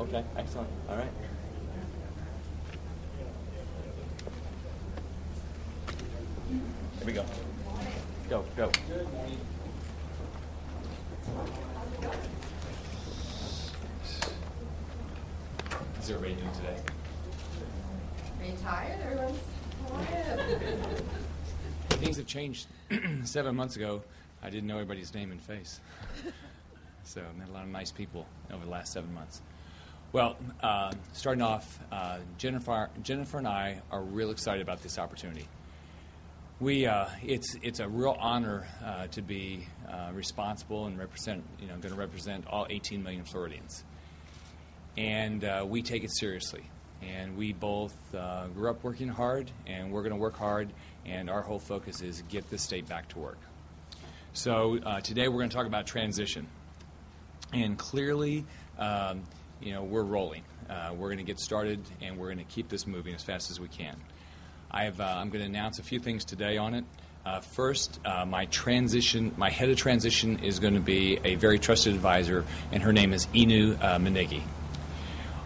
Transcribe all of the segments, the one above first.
Okay, excellent. All right. Here we go. Go, go. Good morning. How's everybody doing today? Are you tired? Everyone's tired. Things have changed. 7 months ago, I didn't know everybody's name and face. So I met a lot of nice people over the last 7 months. Well, starting off, Jennifer and I are real excited about this opportunity. It's a real honor to be responsible and going to represent all 18 million Floridians. And we take it seriously. And we both grew up working hard, and we're going to work hard, and our whole focus is get the state back to work. So today we're going to talk about transition. And clearly, we're rolling. We're going to get started, and we're going to keep this moving as fast as we can. I'm going to announce a few things today on it. First, my head of transition is going to be a very trusted advisor, and her name is inaugurated.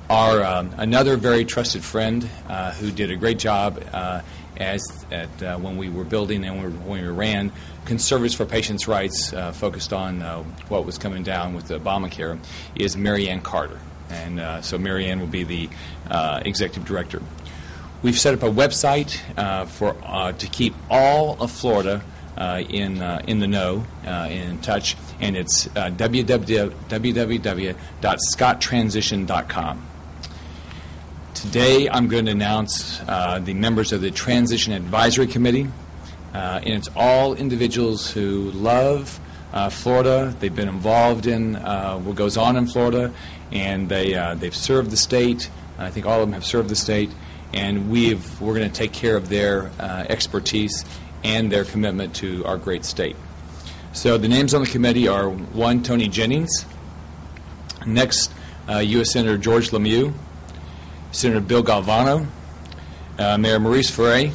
Another very trusted friend who did a great job when we were building and when we ran Conservatives for Patients' Rights, focused on what was coming down with Obamacare, is Marianne Carter. And so Marianne will be the executive director. We've set up a website to keep all of Florida in the know, in touch, and it's www.scotttransition.com. Today I'm going to announce the members of the Transition Advisory Committee, and it's all individuals who love Florida. They've been involved in what goes on in Florida, and they've served the state. I think all of them have served the state, and we're going to take care of their expertise and their commitment to our great state. So the names on the committee are: 1, Tony Jennings; next, U.S. Senator George Lemieux; Senator Bill Galvano; Mayor Maurice Ferre;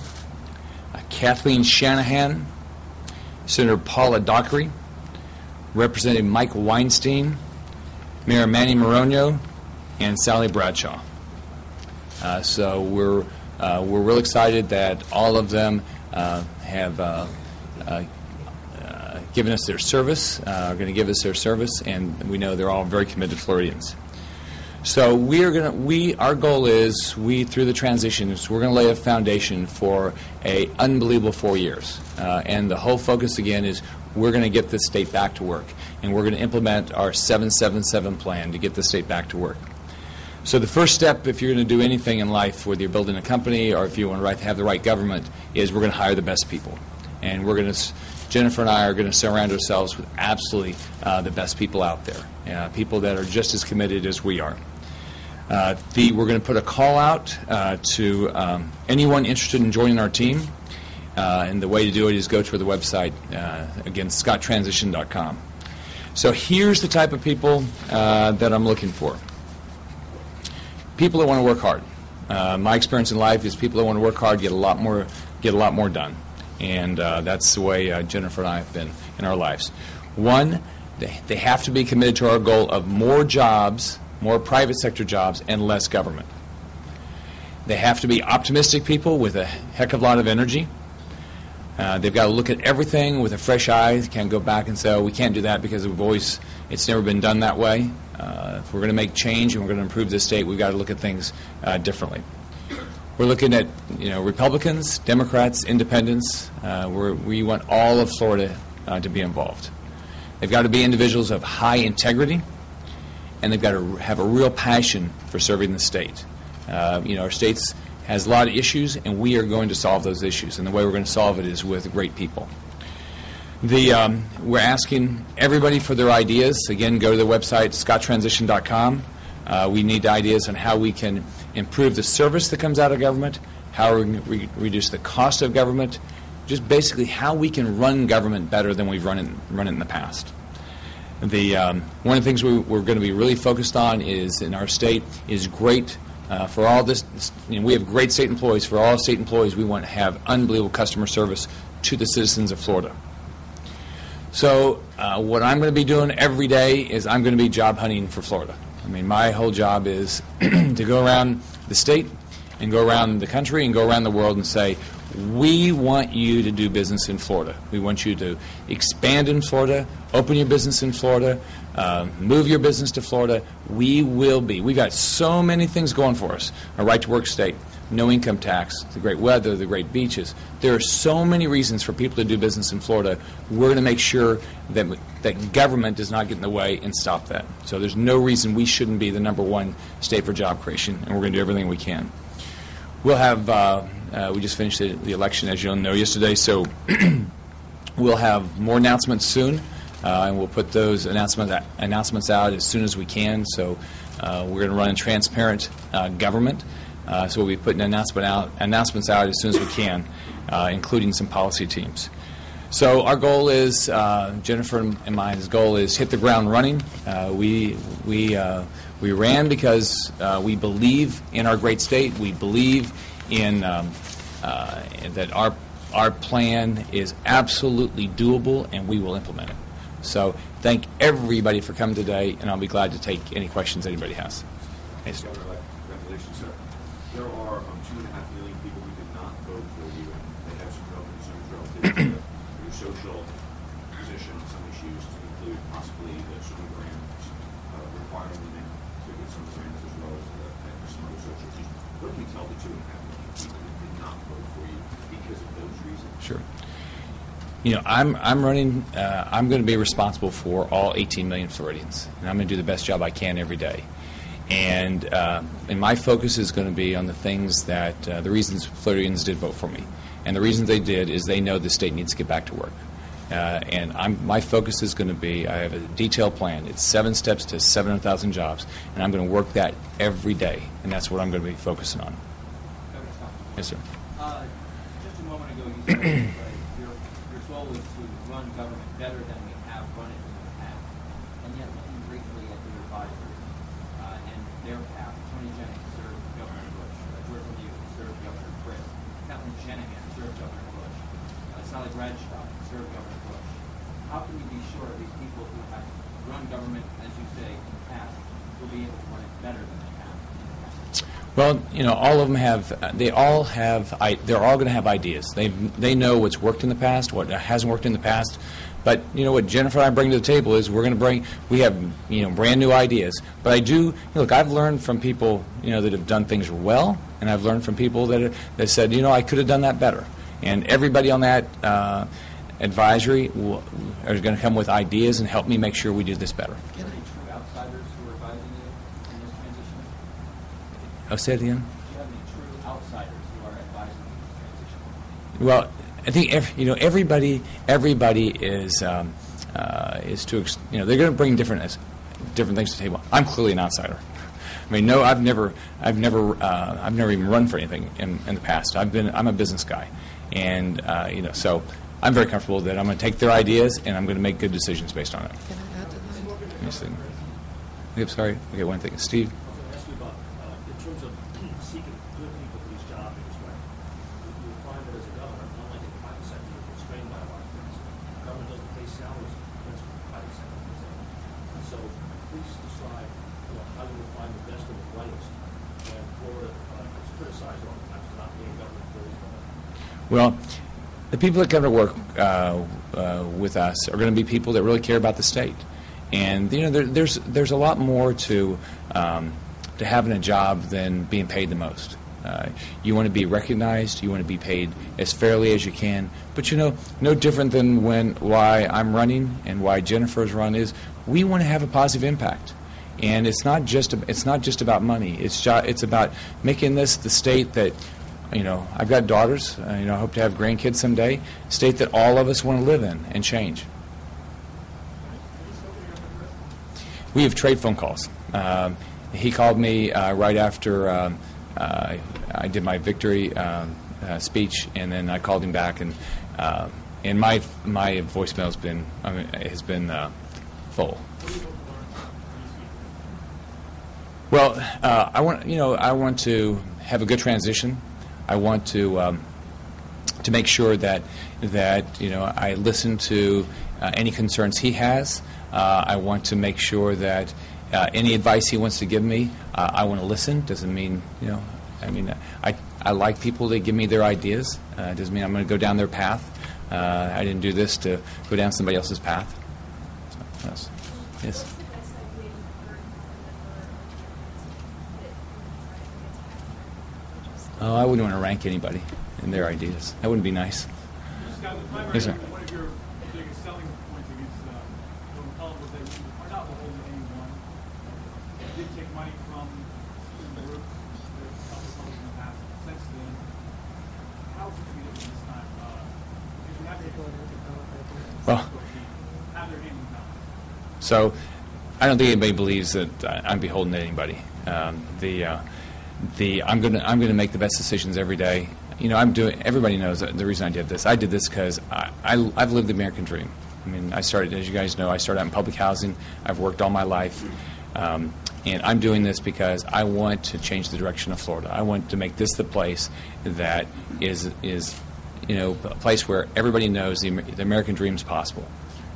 Kathleen Shanahan; Senator Paula Dockery; Representative Mike Weinstein; Mayor Manny Moronio; and Sally Bradshaw. So we're real excited that all of them have given us their service, are going to give us their service, and we know they're all very committed Floridians. So our goal is, through the transition, we're going to lay a foundation for an unbelievable 4 years. And the whole focus, again, is we're going to get this state back to work. And we're going to implement our 777 plan to get the state back to work. So the first step, if you're going to do anything in life, whether you're building a company or if you want to have the right government, is we're going to hire the best people. And Jennifer and I are going to surround ourselves with absolutely the best people out there, people that are just as committed as we are. We're going to put a call out to anyone interested in joining our team, and the way to do it is go to the website, again, scotttransition.com. So here's the type of people that I'm looking for. People that want to work hard. My experience in life is people that want to work hard get a lot more done, and that's the way Jennifer and I have been in our lives. 1, they have to be committed to our goal of more jobs, more private sector jobs, and less government. They have to be optimistic people with a heck of a lot of energy. They've got to look at everything with a fresh eye. They can't go back and say, oh, we can't do that because it's never been done that way. If we're going to make change and we're going to improve this state, we've got to look at things differently. We're looking at Republicans, Democrats, Independents. We want all of Florida to be involved. They've got to be individuals of high integrity, and they've got to have a real passion for serving the state. Our state has a lot of issues, and we are going to solve those issues. And the way we're going to solve it is with great people. We're asking everybody for their ideas. Again, go to the website, scotttransition.com. We need ideas on how we can improve the service that comes out of government, how we can reduce the cost of government, just basically how we can run government better than we've run it in the past. One of the things we're going to be really focused on is in our state is great for all this. We have great state employees. For all state employees, we want to have unbelievable customer service to the citizens of Florida. So what I'm going to be doing every day is I'm going to be job hunting for Florida. I mean, my whole job is to go around the state and go around the country and go around the world and say, we want you to do business in Florida. We want you to expand in Florida, open your business in Florida, move your business to Florida. We will be. We've got so many things going for us. A right-to-work state, no income tax, the great weather, the great beaches. There are so many reasons for people to do business in Florida. We're going to make sure that government does not get in the way and stop that. So there's no reason we shouldn't be the #1 state for job creation, and we're going to do everything we can. We'll have, we just finished the election, as you'll know, yesterday, so we'll have more announcements soon, and we'll put those announcements out as soon as we can. So we're going to run a transparent government, so we'll be putting announcements out as soon as we can, including some policy teams. So our goal is, Jennifer and mine's goal is hit the ground running. We ran because we believe in our great state. We believe in that our plan is absolutely doable, and we will implement it. So thank everybody for coming today, and I'll be glad to take any questions anybody has. Thanks. Congratulations, sir. There are 2.5 million people who did not vote for you, and they have some real concerns relative to your social position on some issues, to include possibly the some grants, requiring them to get some grants as well as some other social issues. What do you tell the 2.5 million people who did not vote for you because of those reasons? Sure. You know, I'm running. I'm going to be responsible for all 18 million Floridians, and I'm going to do the best job I can every day. And my focus is going to be on the things that the reasons Floridians did vote for me, and the reasons they did is they know the state needs to get back to work. And my focus is going to be, I have a detailed plan. It's 7 steps to 700,000 jobs, and I'm going to work that every day, and that's what I'm going to be focusing on. Yes, sir. Just a moment ago, you said your goal is to run government better than we have run it in the past. And yet, looking briefly at your advisors and their path, Tony Jennings served Governor Bush, George Lemieux served Governor Chris, Kathleen Shanahan served Governor Bush, Sally Bradshaw served Governor Bush. How can we be sure these people who have run government, as you say, in the past, will be able to run it better than they have in the past? Well, you know, all of them have. They're all going to have ideas. They know what's worked in the past, what hasn't worked in the past. But you know what Jennifer and I bring to the table is we have brand new ideas. But I do look. I've learned from people that have done things well, and I've learned from people that said I could have done that better. And everybody on that advisory are going to come with ideas and help me make sure we do this better. Are there any true outsiders who are advising you in this transition? Oh, say it again. Do you have any true outsiders who are advising you in this transition? Well, I think everybody is they're going to bring different things to the table. I'm clearly an outsider. I mean, no, I've never even run for anything in the past. I'm a business guy, and so I'm very comfortable that I'm going to take their ideas and I'm going to make good decisions based on it. Can I add to that? Let me see. Okay, sorry. Okay, one thing, Steve. Ask you about in terms of seeking good people for these jobs in this way. You find that as a governor, unlike in the private sector, you're constrained by a lot of things. Government doesn't pay salaries for the private sector. And so, please describe how you will find the best and the brightest when Florida is criticized all the time for not being government employees. Well, the people that come to work with us are going to be people that really care about the state, and there's a lot more to having a job than being paid the most. You want to be recognized, you want to be paid as fairly as you can, but no different than why I'm running and why Jennifer's run is we want to have a positive impact. And it's not just about money. It's about making this the state that I've got daughters. I hope to have grandkids someday. State that all of us want to live in and change. We have trade phone calls. He called me right after I did my victory speech, and then I called him back, and my voicemail has been full. Well, I want to have a good transition. I want to make sure that I listen to any concerns he has. I want to make sure that any advice he wants to give me, I want to listen. Doesn't mean, I like people that give me their ideas. Doesn't mean I'm going to go down their path. I didn't do this to go down somebody else's path. So, yes. Yes. Oh, I wouldn't want to rank anybody in their ideas. That wouldn't be nice. Yes, sir. One of your biggest selling points against the McCullough was that you are not beholden to anyone. You did take money from the groups that helped us in the past. Since then, how is it going to be different this time? Because you have to have their name in the mouth. So, I don't think anybody believes that I'm beholden to anybody. I'm going to make the best decisions every day. Everybody knows that the reason I did this. I did this because I've lived the American dream. I started, as you guys know, I started out in public housing. I've worked all my life. And I'm doing this because I want to change the direction of Florida. I want to make this the place that is a place where everybody knows the American dream is possible.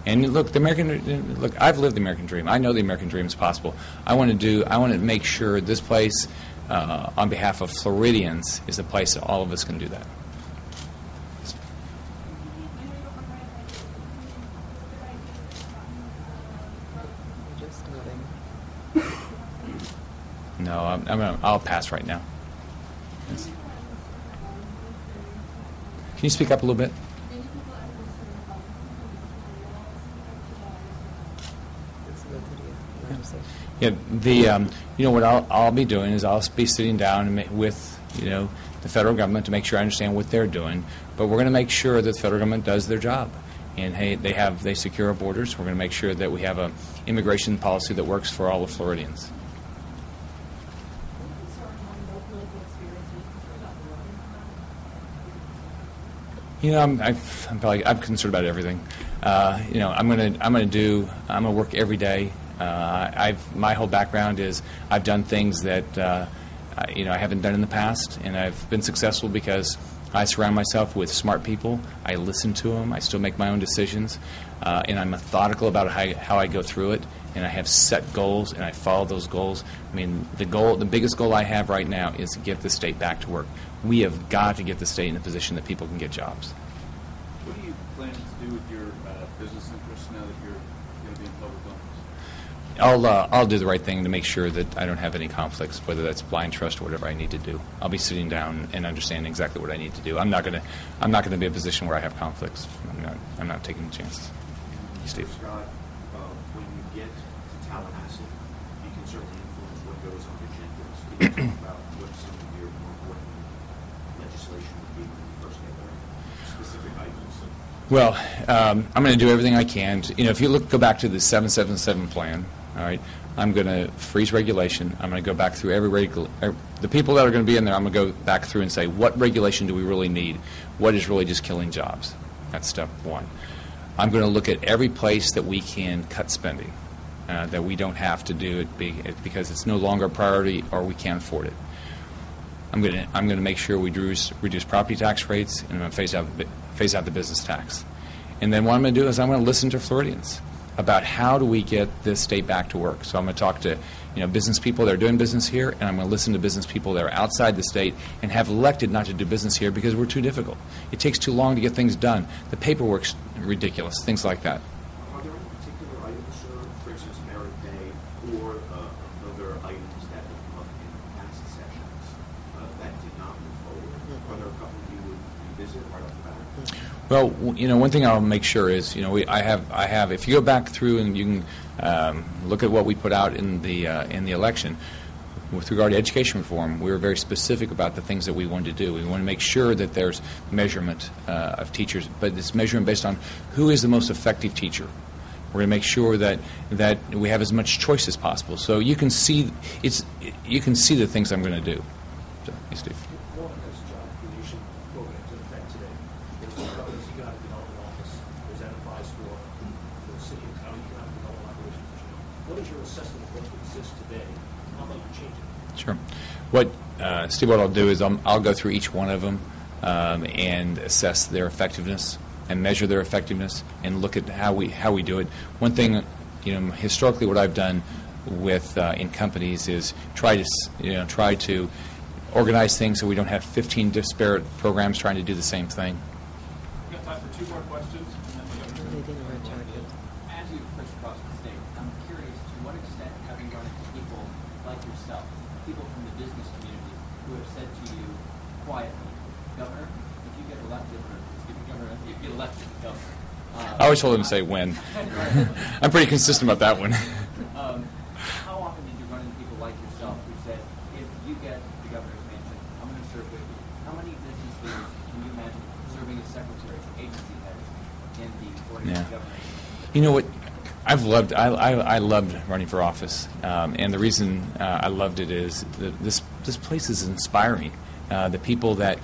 And look, I've lived the American dream. I know the American dream is possible. I want to make sure this place, on behalf of Floridians, is a place that all of us can do that. No, I'll pass right now. Yes. Can you speak up a little bit? Yeah, what I'll be doing is I'll be sitting down with the federal government to make sure I understand what they're doing. But we're going to make sure that the federal government does their job, and they secure our borders. We're going to make sure that we have an immigration policy that works for all of Floridians. I'm concerned about everything. I'm going to work every day. My whole background is I've done things that I haven't done in the past, and I've been successful because I surround myself with smart people. I listen to them. I still make my own decisions, and I'm methodical about how I go through it. And I have set goals, and I follow those goals. The biggest goal I have right now is to get the state back to work. We have got to get the state in a position that people can get jobs. What are you planning to do with your business interests now that you're going to be in public office? I'll do the right thing to make sure that I don't have any conflicts, whether that's blind trust or whatever I need to do. I'll be sitting down and understanding exactly what I need to do. I'm not going to be in a position where I have conflicts. I'm not taking chances. Steve. Scott, when you get to Tallahassee, you can certainly influence what goes on agendas. Can you talk about what some of your more important legislation would be when you first get there? Specific items. Well, I'm going to do everything I can. If you go back to the 777 plan, all right, I'm going to freeze regulation. I'm going to go back through the people that are going to be in there. I'm going to go back through and say, what regulation do we really need? What is really just killing jobs? That's step one. I'm going to look at every place that we can cut spending, that we don't have to do it because it's no longer a priority or we can't afford it. I'm going to make sure we reduce property tax rates, and I'm going to phase out the business tax. And then what I'm going to do is I'm going to listen to Floridians about how do we get this state back to work. So I'm going to talk to business people that are doing business here, and I'm going to listen to business people that are outside the state and have elected not to do business here because we're too difficult. It takes too long to get things done. The paperwork's ridiculous, things like that. Are there any particular items, for instance, merit pay, or other items that have come up in past sessions that did not move forward? Are there a couple you would revisit right off the bat? Well, one thing I'll make sure is, I have. If you go back through and you can look at what we put out in the election with regard to education reform, we were very specific about the things that we wanted to do. We want to make sure that there's measurement of teachers, but it's measurement based on who is the most effective teacher. We're going to make sure that we have as much choice as possible. So you can see the things I'm going to do. So, hey, Steve. One of those job creation programs in effect today. There's Governors Economic Development Office. There's Enterprise for the city and county economic development operations. What is your assessment of what exists today? How might you change it? Sure. Steve, what I'll do is I'll go through each one of them and assess their effectiveness and measure their effectiveness and look at how we do it. One thing, historically, what I've done with in companies is try to organize things so we don't have 15 disparate programs trying to do the same thing. We've got time for 2 more questions, and then the governor. As you push across the state, I'm curious to what extent have you run into people like yourself, people from the business community, who have said to you quietly, Governor, if you get elected, or excuse me, Governor, if you get elected governor. I always told them to say when. I'm pretty consistent about that one. How often did you run into people like yourself who said, if you get the governor's mansion, I'm going to serve with you? How many business leaders can you imagine serving as secretaries or agency heads in the Oregon governor? You know what? I loved running for office, and the reason I loved it is this place is inspiring. The people that,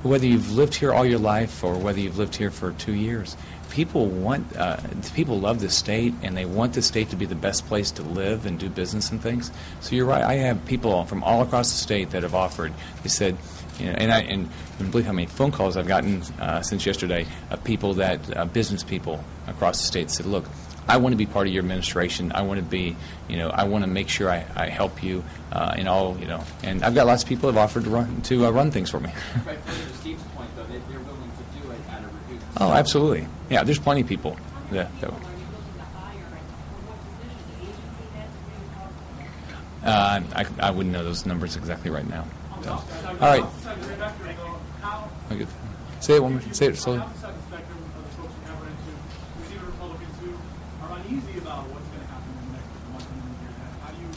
whether you've lived here all your life or whether you've lived here for 2 years, people love this state, and they want the state to be the best place to live and do business and things. So you're right. I have people from all across the state that have offered. They said, and believe how many phone calls I've gotten since yesterday of people that business people across the state said, look, I want to be part of your administration. I want to be, I want to make sure I help you in all, And I've got lots of people who have offered to run things for me. Right, further to Steve's point, though, they're willing to do it at a reduced Oh, absolutely. Yeah, there's plenty of people. That I wouldn't know those numbers exactly right now. So. All right. Okay. Say it one more. Say it slowly. Outside the spectrum of the folks we have run into, we see Republicans who are uneasy about what's going to happen in the next month and the year ahead. How do you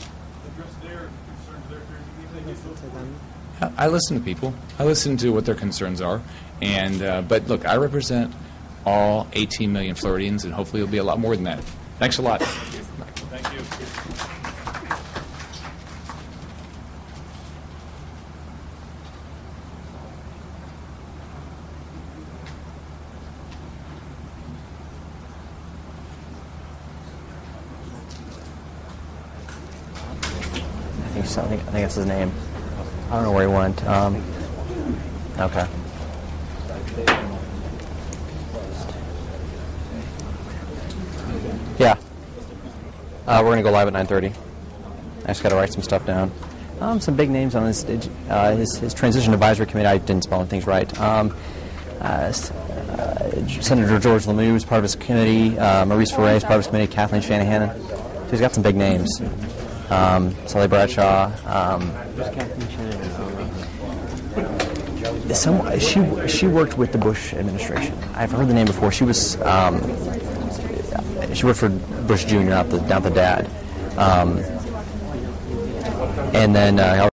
address their concerns, their fears, if they get votes for you? I listen to people. I listen to what their concerns are. And but look, I represent all 18 million Floridians, and hopefully it'll be a lot more than that. Thanks a lot. Thank you. I think that's his name. I don't know where he went. Okay. Yeah. We're going to go live at 9:30. I just got to write some stuff down. Some big names on this. His transition advisory committee. I didn't spell things right. Senator George Lemieux is part of his committee. Maurice Ferre is part of his committee. Kathleen Shanahan. So he's got some big names. Sally Bradshaw. She worked with the Bush administration. I've heard the name before. She was she worked for Bush Jr., not the dad. And then